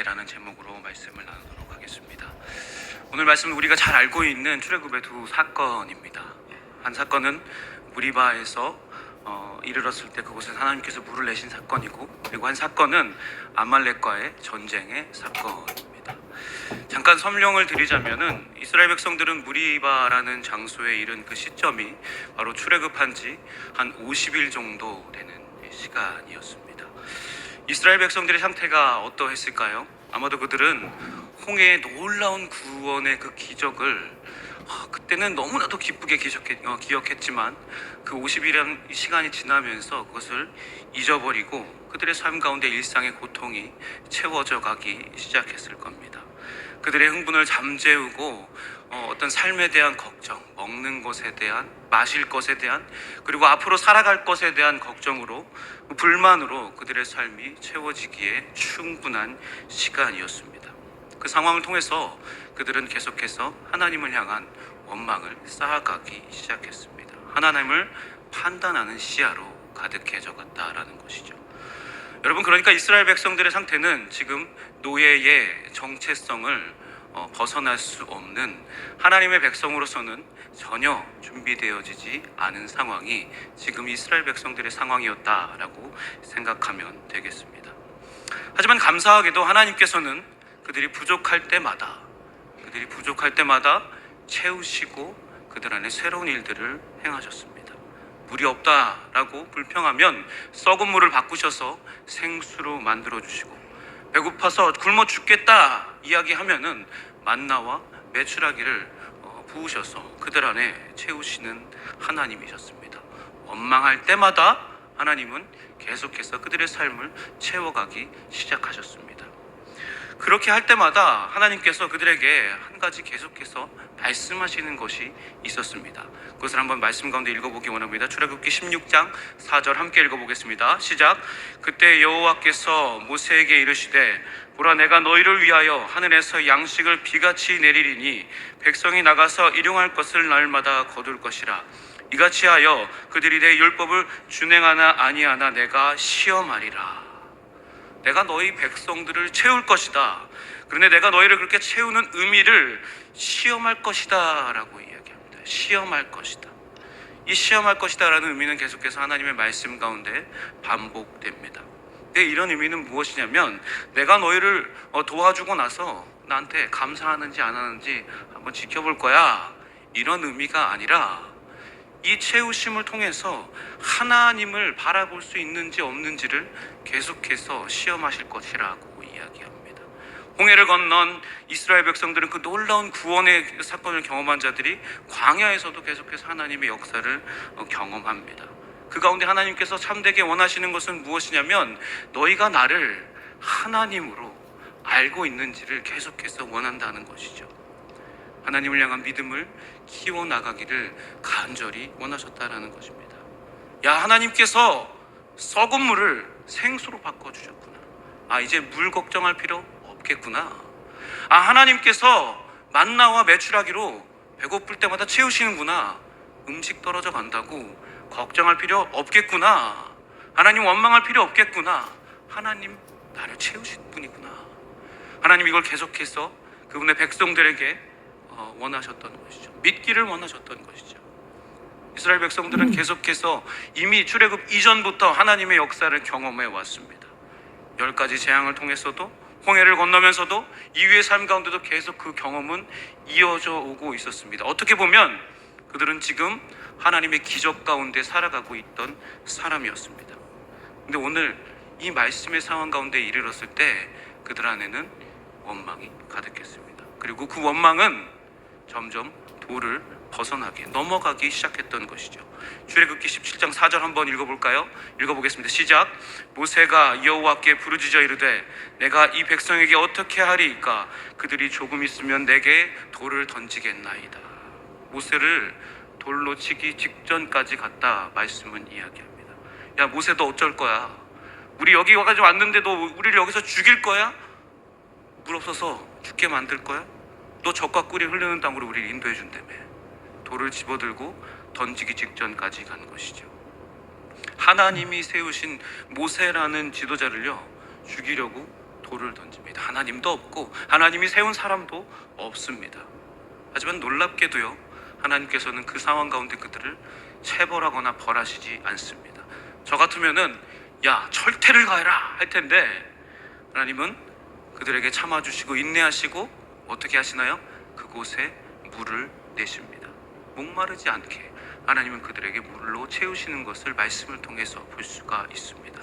라는 제목으로 말씀을 나누도록 하겠습니다. 오늘 말씀은 우리가 잘 알고 있는 출애굽의 두 사건입니다. 한 사건은 무리바에서 이르렀을 때 그곳에 하나님께서 물을 내신 사건이고, 그리고 한 사건은 아말렉과의 전쟁의 사건입니다. 잠깐 설명을 드리자면은 이스라엘 백성들은 무리바라는 장소에 이른 그 시점이 바로 출애굽한 지 한 50일 정도 되는 시간이었습니다. 이스라엘 백성들의 상태가 어떠했을까요? 아마도 그들은 홍해의 놀라운 구원의 그 기적을 그때는 너무나도 기쁘게 기억했지만 그 50일이라는 시간이 지나면서 그것을 잊어버리고 그들의 삶 가운데 일상의 고통이 채워져 가기 시작했을 겁니다. 그들의 흥분을 잠재우고 어떤 삶에 대한 걱정, 먹는 것에 대한, 마실 것에 대한, 그리고 앞으로 살아갈 것에 대한 걱정으로, 불만으로 그들의 삶이 채워지기에 충분한 시간이었습니다. 그 상황을 통해서 그들은 계속해서 하나님을 향한 원망을 쌓아가기 시작했습니다. 하나님을 판단하는 시야로 가득해져 갔다라는 것이죠. 여러분, 그러니까 이스라엘 백성들의 상태는 지금 노예의 정체성을 벗어날 수 없는 하나님의 백성으로서는 전혀 준비되어지지 않은 상황이 지금 이스라엘 백성들의 상황이었다라고 생각하면 되겠습니다. 하지만 감사하게도 하나님께서는 그들이 부족할 때마다 채우시고 그들 안에 새로운 일들을 행하셨습니다. 물이 없다라고 불평하면 썩은 물을 바꾸셔서 생수로 만들어주시고, 배고파서 굶어 죽겠다 이야기하면은 만나와 메추라기를 부으셔서 그들 안에 채우시는 하나님이셨습니다. 원망할 때마다 하나님은 계속해서 그들의 삶을 채워가기 시작하셨습니다. 그렇게 할 때마다 하나님께서 그들에게 한 가지 계속해서 말씀하시는 것이 있었습니다. 그것을 한번 말씀 가운데 읽어보기 원합니다. 출애굽기 16장 4절 함께 읽어보겠습니다. 시작. 그때 여호와께서 모세에게 이르시되, 보라, 내가 너희를 위하여 하늘에서 양식을 비같이 내리리니 백성이 나가서 일용할 것을 날마다 거둘 것이라. 이같이 하여 그들이 내 율법을 준행하나 아니하나 내가 시험하리라. 내가 너희 백성들을 채울 것이다. 그런데 내가 너희를 그렇게 채우는 의미를 시험할 것이다 라고 이야기합니다. 시험할 것이다. 이 시험할 것이다 라는 의미는 계속해서 하나님의 말씀 가운데 반복됩니다. 근데 이런 의미는 무엇이냐면, 내가 너희를 도와주고 나서 나한테 감사하는지 안 하는지 한번 지켜볼 거야, 이런 의미가 아니라 이 채우심을 통해서 하나님을 바라볼 수 있는지 없는지를 계속해서 시험하실 것이라고 이야기합니다. 홍해를 건넌 이스라엘 백성들은 그 놀라운 구원의 사건을 경험한 자들이 광야에서도 계속해서 하나님의 역사를 경험합니다. 그 가운데 하나님께서 참되게 원하시는 것은 무엇이냐면, 너희가 나를 하나님으로 알고 있는지를 계속해서 원한다는 것이죠. 하나님을 향한 믿음을 키워나가기를 간절히 원하셨다라는 것입니다. 야, 하나님께서 썩은 물을 생수로 바꿔주셨구나. 이제 물 걱정할 필요 없겠구나. 하나님께서 만나와 메추라기로 배고플 때마다 채우시는구나. 음식 떨어져 간다고 걱정할 필요 없겠구나. 하나님 원망할 필요 없겠구나. 하나님 나를 채우신 분이구나. 하나님 이걸 계속해서 그분의 백성들에게 원하셨던 것이죠. 믿기를 원하셨던 것이죠. 이스라엘 백성들은 계속해서 이미 출애굽 이전부터 하나님의 역사를 경험해 왔습니다. 10가지 재앙을 통해서도, 홍해를 건너면서도, 이후의 삶 가운데도 계속 그 경험은 이어져 오고 있었습니다. 어떻게 보면 그들은 지금 하나님의 기적 가운데 살아가고 있던 사람이었습니다. 근데 오늘 이 말씀의 상황 가운데 이르렀을 때 그들 안에는 원망이 가득했습니다. 그리고 그 원망은 점점 도를 벗어나게, 넘어가기 시작했던 것이죠. 출애굽기 17장 4절 한번 읽어볼까요? 읽어보겠습니다. 시작. 모세가 여호와께 부르짖어 이르되, 내가 이 백성에게 어떻게 하리이까? 그들이 조금 있으면 내게 돌을 던지겠나이다. 모세를 돌로 치기 직전까지 갔다 말씀은 이야기합니다. 야, 모세 너 어쩔 거야? 우리 여기 와가지고 왔는데 너 우리를 여기서 죽일 거야? 물 없어서 죽게 만들 거야? 너 젖과 꿀이 흐르는 땅으로 우리를 인도해 준다며. 돌을 집어들고 던지기 직전까지 간 것이죠. 하나님이 세우신 모세라는 지도자를요, 죽이려고 돌을 던집니다. 하나님도 없고 하나님이 세운 사람도 없습니다. 하지만 놀랍게도요, 하나님께서는 그 상황 가운데 그들을 체벌하거나 벌하시지 않습니다. 저 같으면은 야, 철퇴를 가해라 할 텐데 하나님은 그들에게 참아주시고 인내하시고 어떻게 하시나요? 그곳에 물을 내십니다. 목마르지 않게 하나님은 그들에게 물로 채우시는 것을 말씀을 통해서 볼 수가 있습니다.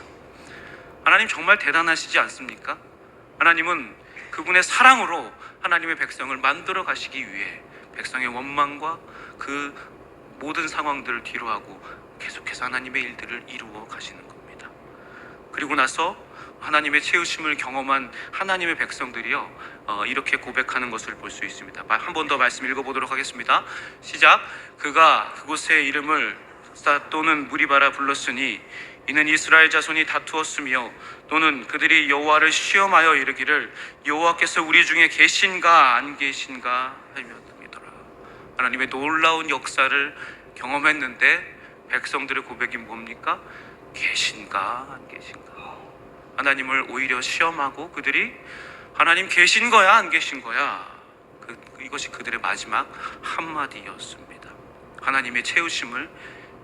하나님 정말 대단하시지 않습니까? 하나님은 그분의 사랑으로 하나님의 백성을 만들어 가시기 위해 백성의 원망과 그 모든 상황들을 뒤로하고 계속해서 하나님의 일들을 이루어 가시는 겁니다. 그리고 나서 하나님의 채우심을 경험한 하나님의 백성들이요, 이렇게 고백하는 것을 볼 수 있습니다. 한 번 더 말씀 읽어보도록 하겠습니다. 시작. 그가 그곳의 이름을 또는 무리바라 불렀으니 이는 이스라엘 자손이 다투었으며 또는 그들이 여호와를 시험하여 이르기를 여호와께서 우리 중에 계신가 안 계신가 하며 듭니더라. 하나님의 놀라운 역사를 경험했는데 백성들의 고백이 뭡니까? 계신가 안 계신가. 하나님을 오히려 시험하고 그들이 하나님 계신 거야 안 계신 거야, 이것이 그들의 마지막 한마디였습니다. 하나님의 채우심을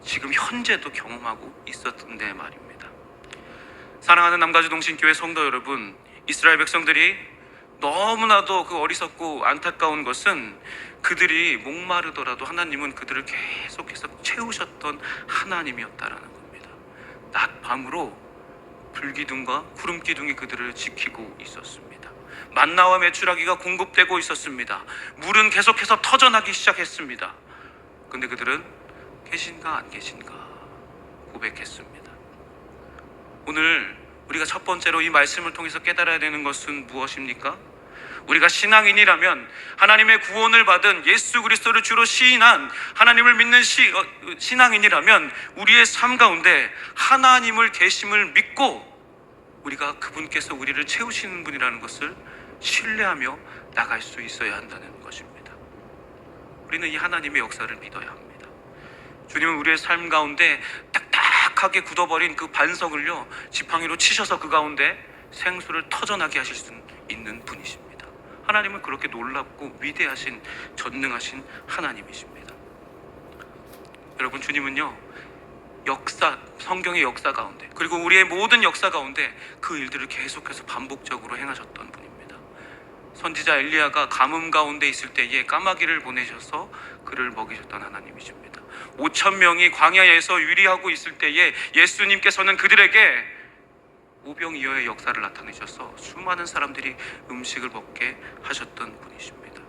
지금 현재도 경험하고 있었는데 말입니다. 사랑하는 남가주 동신교회 성도 여러분, 이스라엘 백성들이 너무나도 그 어리석고 안타까운 것은 그들이 목마르더라도 하나님은 그들을 계속해서 채우셨던 하나님이었다라는 겁니다. 낮 밤으로 불기둥과 구름기둥이 그들을 지키고 있었습니다. 만나와 메추라기가 공급되고 있었습니다. 물은 계속해서 터져나기 시작했습니다. 근데 그들은 계신가 안 계신가 고백했습니다. 오늘 우리가 첫 번째로 이 말씀을 통해서 깨달아야 되는 것은 무엇입니까? 우리가 신앙인이라면, 하나님의 구원을 받은 예수 그리스도를 주로 시인한 하나님을 믿는 신앙인이라면 우리의 삶 가운데 하나님을 계심을 믿고 우리가 그분께서 우리를 채우시는 분이라는 것을 신뢰하며 나갈 수 있어야 한다는 것입니다. 우리는 이 하나님의 역사를 믿어야 합니다. 주님은 우리의 삶 가운데 딱딱하게 굳어버린 그 반석을요, 지팡이로 치셔서 그 가운데 생수를 터져나게 하실 수 있는 분이십니다. 하나님은 그렇게 놀랍고 위대하신, 전능하신 하나님이십니다. 여러분, 주님은요, 성경의 역사 가운데, 그리고 우리의 모든 역사 가운데 그 일들을 계속해서 반복적으로 행하셨던 분입니다. 선지자 엘리야가 가뭄 가운데 있을 때에 까마귀를 보내셔서 그를 먹이셨던 하나님이십니다. 5,000명이 광야에서 유리하고 있을 때에 예수님께서는 그들에게 오병이어의 역사를 나타내셔서 수많은 사람들이 음식을 먹게 하셨던 분이십니다.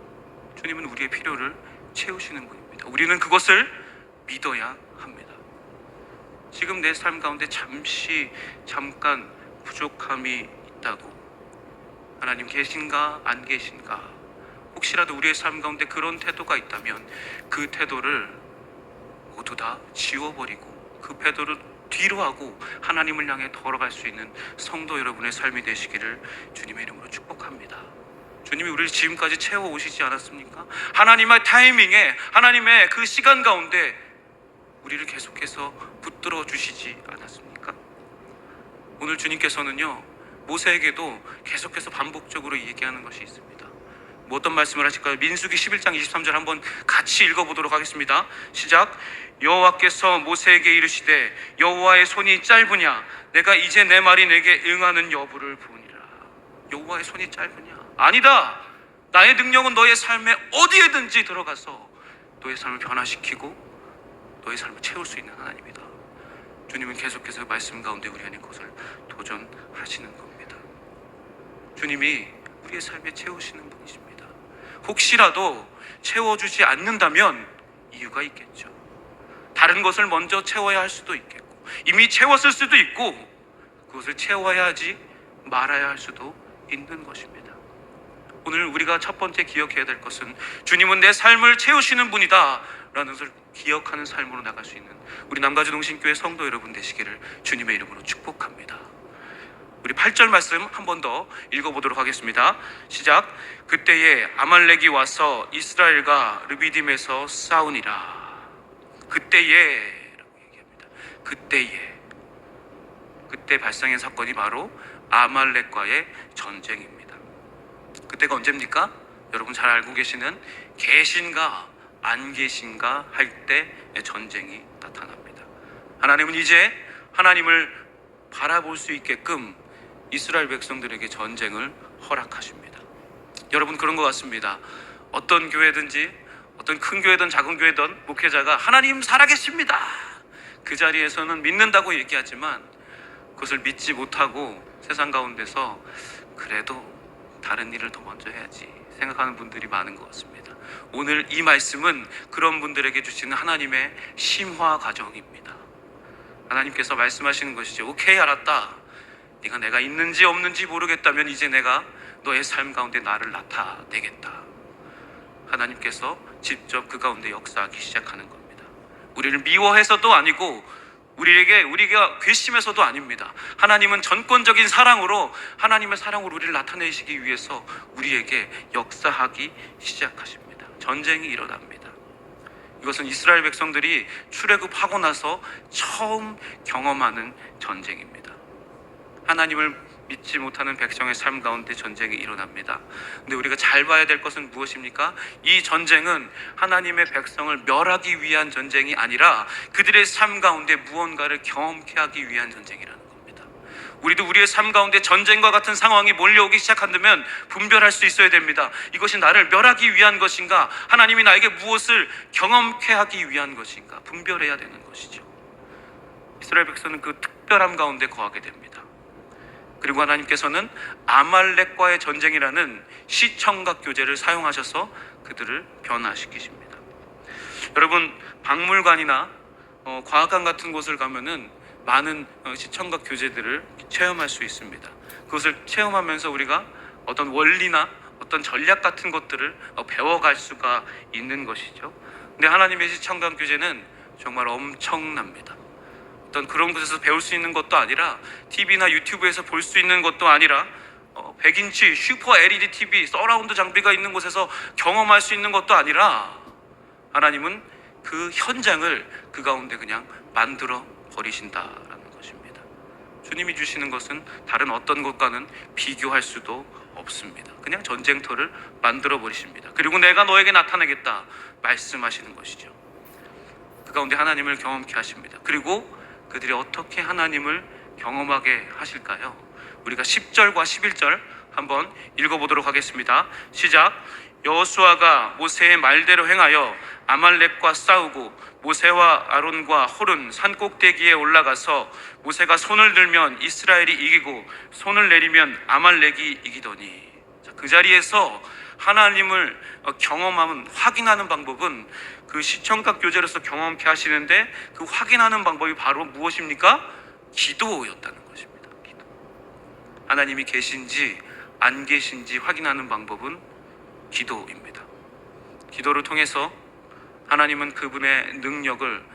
주님은 우리의 필요를 채우시는 분입니다. 우리는 그것을 믿어야 합니다. 지금 내 삶 가운데 잠깐 부족함이 있다고, 하나님 계신가 안 계신가, 혹시라도 우리의 삶 가운데 그런 태도가 있다면 그 태도를 모두 다 지워버리고 그 태도를 뒤로 하고 하나님을 향해 걸어갈 수 있는 성도 여러분의 삶이 되시기를 주님의 이름으로 축복합니다. 주님이 우리를 지금까지 채워오시지 않았습니까? 하나님의 타이밍에, 하나님의 그 시간 가운데 우리를 계속해서 붙들어 주시지 않았습니까? 오늘 주님께서는요, 모세에게도 계속해서 반복적으로 얘기하는 것이 있습니다. 뭐 어떤 말씀을 하실까요? 민수기 11장 23절 한번 같이 읽어보도록 하겠습니다. 시작. 여호와께서 모세에게 이르시되 여호와의 손이 짧으냐? 내가 이제 내 말이 내게 응하는 여부를 보니라. 여호와의 손이 짧으냐? 아니다. 나의 능력은 너의 삶에 어디에든지 들어가서 너의 삶을 변화시키고 너의 삶을 채울 수 있는 하나님이다. 주님은 계속해서 말씀 가운데 우리 안에 그것을 도전하시는 겁니다. 주님이 우리의 삶에 채우시는 분이십니다. 혹시라도 채워주지 않는다면 이유가 있겠죠. 다른 것을 먼저 채워야 할 수도 있겠고, 이미 채웠을 수도 있고, 그것을 채워야 하지 말아야 할 수도 있는 것입니다. 오늘 우리가 첫 번째 기억해야 될 것은 주님은 내 삶을 채우시는 분이다 라는 것을 기억하는 삶으로 나갈 수 있는 우리 남가주 동신교회 성도 여러분 되시기를 주님의 이름으로 축복합니다. 우리 8절 말씀 한 번 더 읽어보도록 하겠습니다. 시작. 그때에 아말렉이 와서 이스라엘과 르비딤에서 싸우니라. 그때에 라고 얘기합니다. 그때 발생한 사건이 바로 아말렉과의 전쟁입니다. 그때가 언제입니까? 여러분 잘 알고 계시는 계신가 안 계신가 할 때의 전쟁이 나타납니다. 하나님은 이제 하나님을 바라볼 수 있게끔 이스라엘 백성들에게 전쟁을 허락하십니다. 여러분 그런 것 같습니다. 어떤 교회든지 어떤 큰 교회든 작은 교회든 목회자가 하나님 살아계십니다, 그 자리에서는 믿는다고 얘기하지만 그것을 믿지 못하고 세상 가운데서 그래도 다른 일을 더 먼저 해야지 생각하는 분들이 많은 것 같습니다. 오늘 이 말씀은 그런 분들에게 주시는 하나님의 심화 과정입니다. 하나님께서 말씀하시는 것이죠. 오케이, 알았다. 네가 내가 있는지 없는지 모르겠다면 이제 내가 너의 삶 가운데 나를 나타내겠다. 하나님께서 직접 그 가운데 역사하기 시작하는 겁니다. 우리를 미워해서도 아니고 우리가 괘씸해서도 아닙니다. 하나님은 전권적인 사랑으로, 하나님의 사랑으로 우리를 나타내시기 위해서 우리에게 역사하기 시작하십니다. 전쟁이 일어납니다. 이것은 이스라엘 백성들이 출애굽하고 나서 처음 경험하는 전쟁입니다. 하나님을 믿지 못하는 백성의 삶 가운데 전쟁이 일어납니다. 근데 우리가 잘 봐야 될 것은 무엇입니까? 이 전쟁은 하나님의 백성을 멸하기 위한 전쟁이 아니라 그들의 삶 가운데 무언가를 경험케 하기 위한 전쟁이라는 겁니다. 우리도 우리의 삶 가운데 전쟁과 같은 상황이 몰려오기 시작한다면 분별할 수 있어야 됩니다. 이것이 나를 멸하기 위한 것인가, 하나님이 나에게 무엇을 경험케 하기 위한 것인가, 분별해야 되는 것이죠. 이스라엘 백성은 그 특별함 가운데 거하게 됩니다. 그리고 하나님께서는 아말렉과의 전쟁이라는 시청각 교재를 사용하셔서 그들을 변화시키십니다. 여러분, 박물관이나 과학관 같은 곳을 가면은 많은 시청각 교재들을 체험할 수 있습니다. 그것을 체험하면서 우리가 어떤 원리나 어떤 전략 같은 것들을 배워갈 수가 있는 것이죠. 근데 하나님의 시청각 교재는 정말 엄청납니다. 어떤 그런 곳에서 배울 수 있는 것도 아니라 TV나 유튜브에서 볼 수 있는 것도 아니라 100인치 슈퍼 LED TV 서라운드 장비가 있는 곳에서 경험할 수 있는 것도 아니라 하나님은 그 현장을 그 가운데 그냥 만들어 버리신다라는 것입니다. 주님이 주시는 것은 다른 어떤 것과는 비교할 수도 없습니다. 그냥 전쟁터를 만들어 버리십니다. 그리고 내가 너에게 나타내겠다 말씀하시는 것이죠. 그 가운데 하나님을 경험케 하십니다. 그리고 그들이 어떻게 하나님을 경험하게 하실까요? 우리가 10절과 11절 한번 읽어보도록 하겠습니다. 시작. 여호수아가 모세의 말대로 행하여 아말렉과 싸우고 모세와 아론과 홀은 산꼭대기에 올라가서 모세가 손을 들면 이스라엘이 이기고 손을 내리면 아말렉이 이기더니, 그 자리에서 하나님을 경험하면 확인하는 방법은 그 시청각 교재로서 경험케 하시는데 그 확인하는 방법이 바로 무엇입니까? 기도였다는 것입니다. 기도. 하나님이 계신지 안 계신지 확인하는 방법은 기도입니다. 기도를 통해서 하나님은 그분의 능력을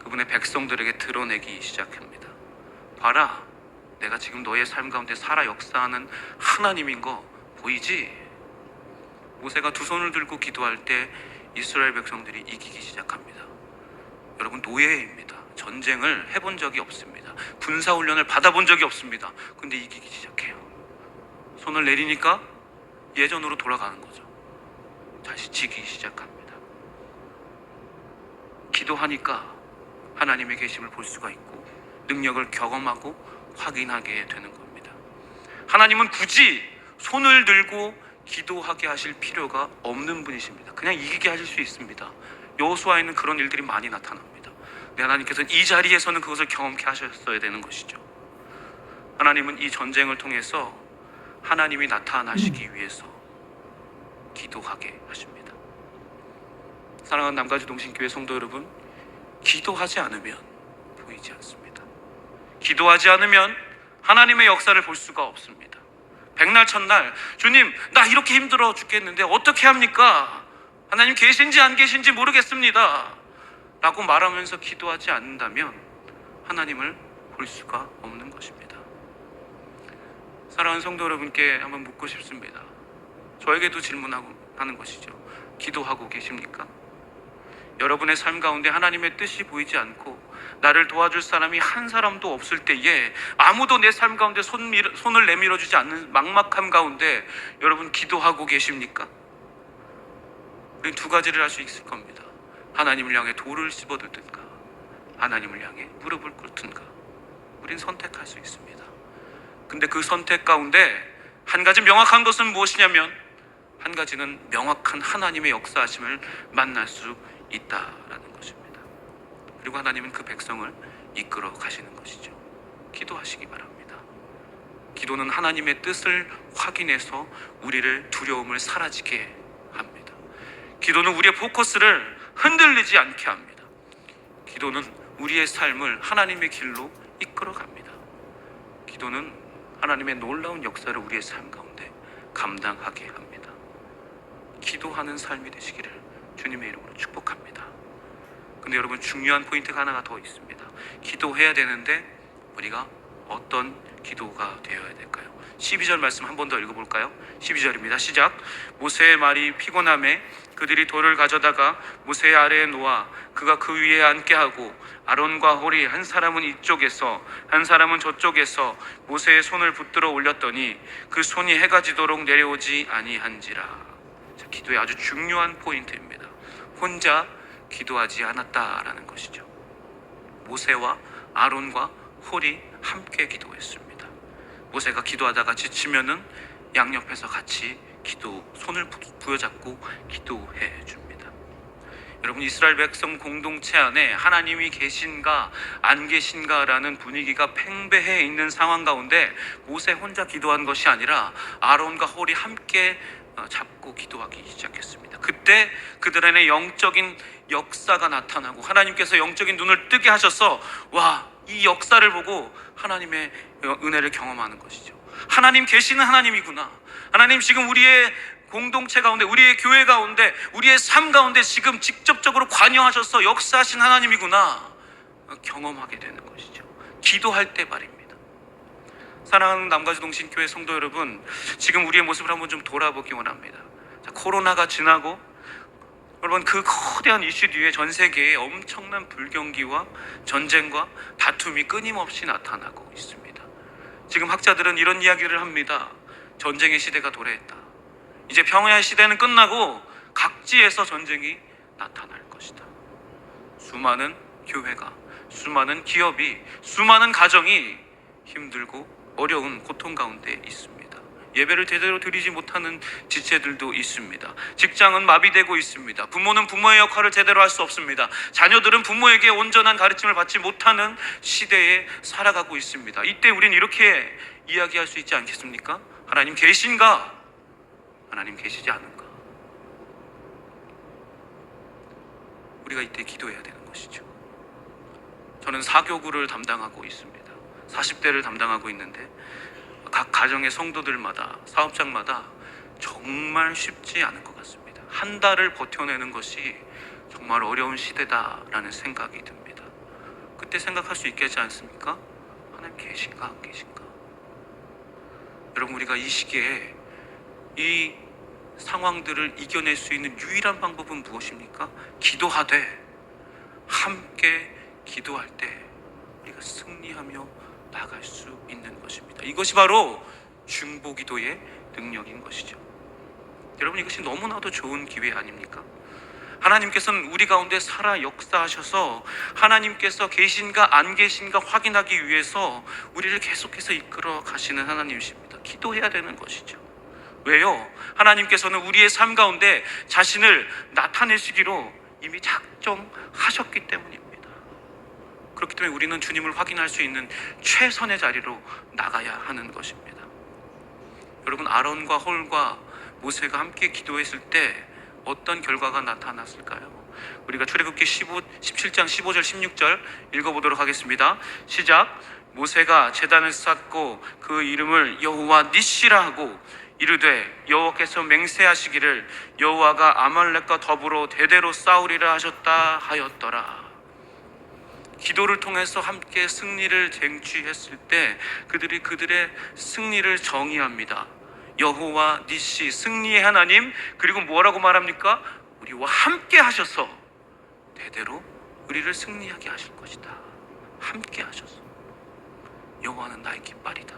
그분의 백성들에게 드러내기 시작합니다. 봐라, 내가 지금 너의 삶 가운데 살아 역사하는 하나님인 거 보이지? 모세가 두 손을 들고 기도할 때 이스라엘 백성들이 이기기 시작합니다. 여러분, 노예입니다. 전쟁을 해본 적이 없습니다. 군사훈련을 받아본 적이 없습니다. 근데 이기기 시작해요. 손을 내리니까 예전으로 돌아가는 거죠. 다시 지기 시작합니다. 기도하니까 하나님의 계심을 볼 수가 있고 능력을 경험하고 확인하게 되는 겁니다. 하나님은 굳이 손을 들고 기도하게 하실 필요가 없는 분이십니다. 그냥 이기게 하실 수 있습니다. 여호수아에는 그런 일들이 많이 나타납니다. 근데 하나님께서는 이 자리에서는 그것을 경험케 하셨어야 되는 것이죠. 하나님은 이 전쟁을 통해서 하나님이 나타나시기 위해서 기도하게 하십니다. 사랑하는 남가주 동신교회 성도 여러분, 기도하지 않으면 보이지 않습니다. 기도하지 않으면 하나님의 역사를 볼 수가 없습니다. 백날 첫날, 주님 나 이렇게 힘들어 죽겠는데 어떻게 합니까? 하나님 계신지 안 계신지 모르겠습니다 라고 말하면서 기도하지 않는다면 하나님을 볼 수가 없는 것입니다. 사랑하는 성도 여러분께 한번 묻고 싶습니다. 저에게도 질문하고 하는 것이죠. 기도하고 계십니까? 여러분의 삶 가운데 하나님의 뜻이 보이지 않고 나를 도와줄 사람이 한 사람도 없을 때에, 아무도 내 삶 가운데 손을 내밀어 주지 않는 막막함 가운데 여러분 기도하고 계십니까? 우린 두 가지를 할 수 있을 겁니다. 하나님을 향해 돌을 씹어들든가 하나님을 향해 무릎을 꿇든가. 우린 선택할 수 있습니다. 근데 그 선택 가운데 한 가지 명확한 것은 무엇이냐면, 한 가지는 명확한 하나님의 역사하심을 만날 수 있다라는 것입니다. 그리고 하나님은 그 백성을 이끌어 가시는 것이죠. 기도하시기 바랍니다. 기도는 하나님의 뜻을 확인해서 우리를 두려움을 사라지게 합니다. 기도는 우리의 포커스를 흔들리지 않게 합니다. 기도는 우리의 삶을 하나님의 길로 이끌어 갑니다. 기도는 하나님의 놀라운 역사를 우리의 삶 가운데 감당하게 합니다. 기도하는 삶이 되시기를 주님의 이름으로 축복합니다. 근데 여러분, 중요한 포인트가 하나가 더 있습니다. 기도해야 되는데 우리가 어떤 기도가 되어야 될까요? 12절 말씀 한 번 더 읽어볼까요? 12절입니다. 시작. 모세의 말이 피곤함에 그들이 돌을 가져다가 모세 아래에 놓아 그가 그 위에 앉게 하고 아론과 홀이 한 사람은 이쪽에서 한 사람은 저쪽에서 모세의 손을 붙들어 올렸더니 그 손이 해가 지도록 내려오지 아니한지라. 자, 기도의 아주 중요한 포인트입니다. 혼자 기도하지 않았다라는 것이죠. 모세와 아론과 홀이 함께 기도했습니다. 모세가 기도하다가 지치면은 양옆에서 같이 손을 부여잡고 기도해 줍니다. 여러분, 이스라엘 백성 공동체 안에 하나님이 계신가 안 계신가라는 분위기가 팽배해 있는 상황 가운데 모세 혼자 기도한 것이 아니라 아론과 홀이 함께 잡고 기도하기 시작했습니다. 그때 그들 안에 영적인 역사가 나타나고 하나님께서 영적인 눈을 뜨게 하셔서 이 역사를 보고 하나님의 은혜를 경험하는 것이죠. 하나님 계시는 하나님이구나. 하나님 지금 우리의 공동체 가운데, 우리의 교회 가운데, 우리의 삶 가운데 지금 직접적으로 관여하셔서 역사하신 하나님이구나 경험하게 되는 것이죠. 기도할 때 말입니다. 사랑하는 남가주동신교회 성도 여러분, 지금 우리의 모습을 한번 좀 돌아보기 원합니다. 자, 코로나가 지나고 여러분, 그 거대한 이슈 뒤에 전 세계에 엄청난 불경기와 전쟁과 다툼이 끊임없이 나타나고 있습니다. 지금 학자들은 이런 이야기를 합니다. 전쟁의 시대가 도래했다. 이제 평화의 시대는 끝나고 각지에서 전쟁이 나타날 것이다. 수많은 교회가, 수많은 기업이, 수많은 가정이 힘들고 어려운 고통 가운데 있습니다. 예배를 제대로 드리지 못하는 지체들도 있습니다. 직장은 마비되고 있습니다. 부모는 부모의 역할을 제대로 할 수 없습니다. 자녀들은 부모에게 온전한 가르침을 받지 못하는 시대에 살아가고 있습니다. 이때 우리는 이렇게 이야기할 수 있지 않겠습니까? 하나님 계신가? 하나님 계시지 않은가? 우리가 이때 기도해야 되는 것이죠. 저는 사교구를 담당하고 있습니다. 40대를 담당하고 있는데 각 가정의 성도들마다, 사업장마다 정말 쉽지 않은 것 같습니다. 한 달을 버텨내는 것이 정말 어려운 시대다라는 생각이 듭니다. 그때 생각할 수 있겠지 않습니까? 하나님 계신가 안 계신가? 여러분, 우리가 이 시기에 이 상황들을 이겨낼 수 있는 유일한 방법은 무엇입니까? 기도하되, 함께 기도할 때 우리가 승리하며 나갈 수 있는 것입니다. 이것이 바로 중보기도의 능력인 것이죠. 여러분, 이것이 너무나도 좋은 기회 아닙니까? 하나님께서는 우리 가운데 살아 역사하셔서 하나님께서 계신가 안 계신가 확인하기 위해서 우리를 계속해서 이끌어 가시는 하나님이십니다. 기도해야 되는 것이죠. 왜요? 하나님께서는 우리의 삶 가운데 자신을 나타내시기로 이미 작정하셨기 때문입니다. 그렇기 때문에 우리는 주님을 확인할 수 있는 최선의 자리로 나가야 하는 것입니다. 여러분, 아론과 홀과 모세가 함께 기도했을 때 어떤 결과가 나타났을까요? 우리가 출애굽기 17장 15절 16절 읽어보도록 하겠습니다. 시작. 모세가 제단을 쌓고 그 이름을 여호와 니시라 하고 이르되 여호와께서 맹세하시기를 여호와가 아말렉과 더불어 대대로 싸우리라 하셨다 하였더라. 기도를 통해서 함께 승리를 쟁취했을 때 그들의 승리를 정의합니다. 여호와 니시, 승리의 하나님, 그리고 뭐라고 말합니까? 우리와 함께 하셔서 대대로 우리를 승리하게 하실 것이다. 함께 하셔서 여호와는 나의 깃발이다.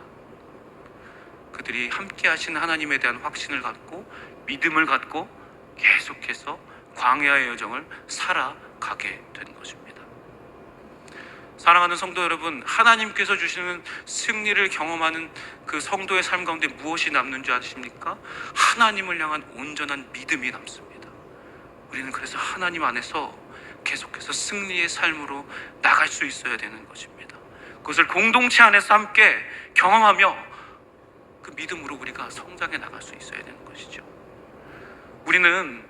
그들이 함께 하시는 하나님에 대한 확신을 갖고 믿음을 갖고 계속해서 광야의 여정을 살아가게 된 것입니다. 사랑하는 성도 여러분, 하나님께서 주시는 승리를 경험하는 그 성도의 삶 가운데 무엇이 남는 줄 아십니까? 하나님을 향한 온전한 믿음이 남습니다. 우리는 그래서 하나님 안에서 계속해서 승리의 삶으로 나갈 수 있어야 되는 것입니다. 그것을 공동체 안에서 함께 경험하며 그 믿음으로 우리가 성장해 나갈 수 있어야 되는 것이죠. 우리는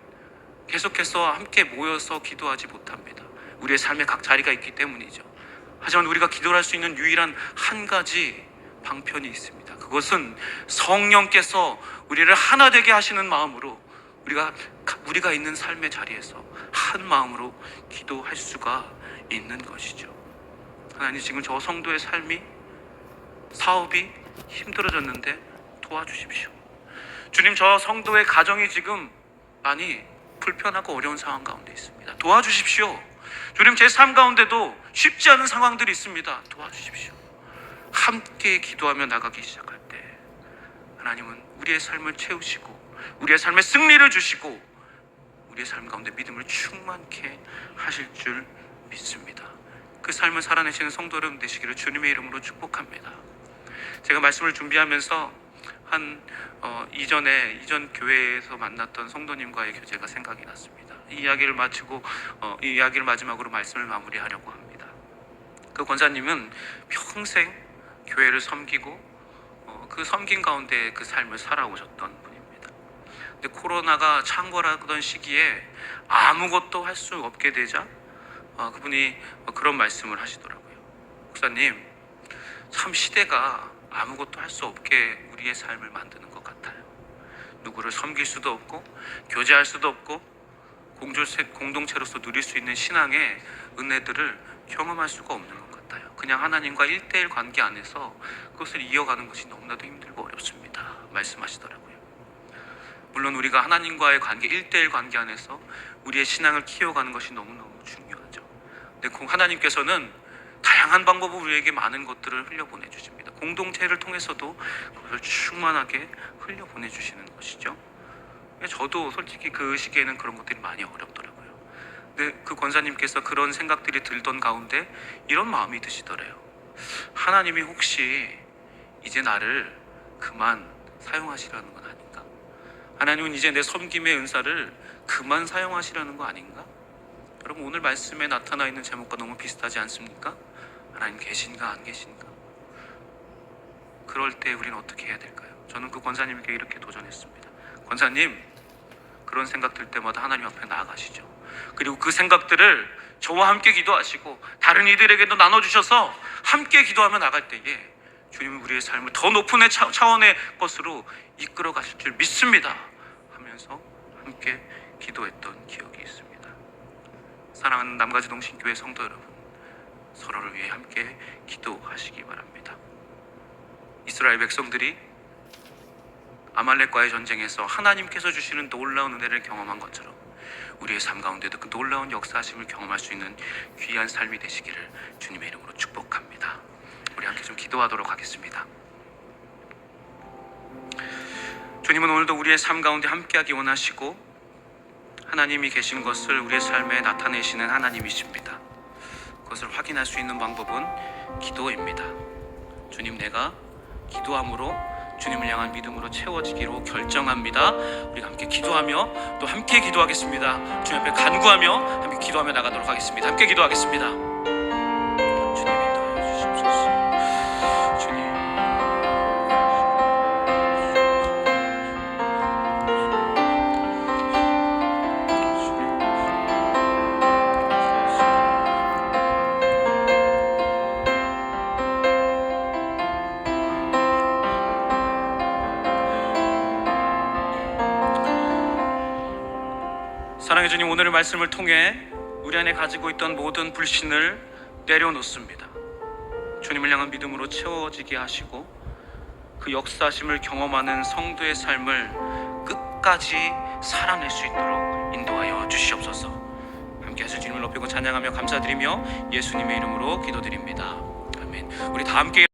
계속해서 함께 모여서 기도하지 못합니다. 우리의 삶에 각 자리가 있기 때문이죠. 하지만 우리가 기도를 할 수 있는 유일한 한 가지 방편이 있습니다. 그것은 성령께서 우리를 하나 되게 하시는 마음으로 우리가 있는 삶의 자리에서 한 마음으로 기도할 수가 있는 것이죠. 하나님, 지금 저 성도의 삶이, 사업이 힘들어졌는데 도와주십시오. 주님, 저 성도의 가정이 지금 많이 불편하고 어려운 상황 가운데 있습니다. 도와주십시오. 주님, 제 삶 가운데도 쉽지 않은 상황들이 있습니다. 도와주십시오. 함께 기도하며 나가기 시작할 때 하나님은 우리의 삶을 채우시고 우리의 삶에 승리를 주시고 우리의 삶 가운데 믿음을 충만케 하실 줄 믿습니다. 그 삶을 살아내시는 성도 여러분 되시기를 주님의 이름으로 축복합니다. 제가 말씀을 준비하면서 이전 교회에서 만났던 성도님과의 교제가 생각이 났습니다. 이 이야기를 마치고 이 이야기를 마지막으로 말씀을 마무리하려고 합니다. 그 권사님은 평생 교회를 섬기고 그 섬긴 가운데 그 삶을 살아오셨던 분입니다. 근데 코로나가 창궐하던 시기에 아무것도 할 수 없게 되자 그분이 그런 말씀을 하시더라고요. 목사님, 참 시대가 아무것도 할 수 없게 우리의 삶을 만드는 것 같아요. 누구를 섬길 수도 없고 교제할 수도 없고 공동체로서 누릴 수 있는 신앙의 은혜들을 경험할 수가 없는 것 같아요. 그냥 하나님과 1대1 관계 안에서 그것을 이어가는 것이 너무나도 힘들고 어렵습니다. 말씀하시더라고요. 물론 우리가 하나님과의 관계, 1대1 관계 안에서 우리의 신앙을 키워가는 것이 너무너무 중요하죠. 근데 하나님께서는 다양한 방법으로 우리에게 많은 것들을 흘려보내주십니다. 공동체를 통해서도 그것을 충만하게 흘려보내주시는 것이죠. 저도 솔직히 그 시기에는 그런 것들이 많이 어렵더라고요. 근데 그 권사님께서 그런 생각들이 들던 가운데 이런 마음이 드시더래요. 하나님이 혹시 이제 나를 그만 사용하시라는 건 아닌가? 하나님은 이제 내 섬김의 은사를 그만 사용하시라는 거 아닌가? 여러분, 오늘 말씀에 나타나 있는 제목과 너무 비슷하지 않습니까? 하나님 계신가 안 계신가? 그럴 때 우리는 어떻게 해야 될까요? 저는 그 권사님에게 이렇게 도전했습니다. 권사님, 그런 생각 들 때마다 하나님 앞에 나아가시죠. 그리고 그 생각들을 저와 함께 기도하시고 다른 이들에게도 나눠주셔서 함께 기도하며 나갈 때에 주님은 우리의 삶을 더 높은 차원의 것으로 이끌어 가실 줄 믿습니다 하면서 함께 기도했던 기억이 있습니다. 사랑하는 남가지동신교회 성도 여러분, 서로를 위해 함께 기도하시기 바랍니다. 이스라엘 백성들이 아말렉과의 전쟁에서 하나님께서 주시는 놀라운 은혜를 경험한 것처럼 우리의 삶 가운데도 그 놀라운 역사하심을 경험할 수 있는 귀한 삶이 되시기를 주님의 이름으로 축복합니다. 우리 함께 좀 기도하도록 하겠습니다. 주님은 오늘도 우리의 삶 가운데 함께하기 원하시고 하나님이 계신 것을 우리의 삶에 나타내시는 하나님이십니다. 그것을 확인할 수 있는 방법은 기도입니다. 주님, 내가 기도함으로 주님을 향한 믿음으로 채워지기로 결정합니다. 우리가 함께 기도하며 또 함께 기도하겠습니다. 주님 앞에 간구하며 함께 기도하며 나가도록 하겠습니다. 함께 기도하겠습니다. 주님 인도하여 주십시오. 주님, 사랑해 주님, 오늘의 말씀을 통해 우리 안에 가지고 있던 모든 불신을 내려놓습니다. 주님을 향한 믿음으로 채워지게 하시고 그 역사심을 경험하는 성도의 삶을 끝까지 살아낼 수 있도록 인도하여 주시옵소서. 함께하실 주님을 높이고 찬양하며 감사드리며 예수님의 이름으로 기도드립니다. 아멘. 우리 다 함께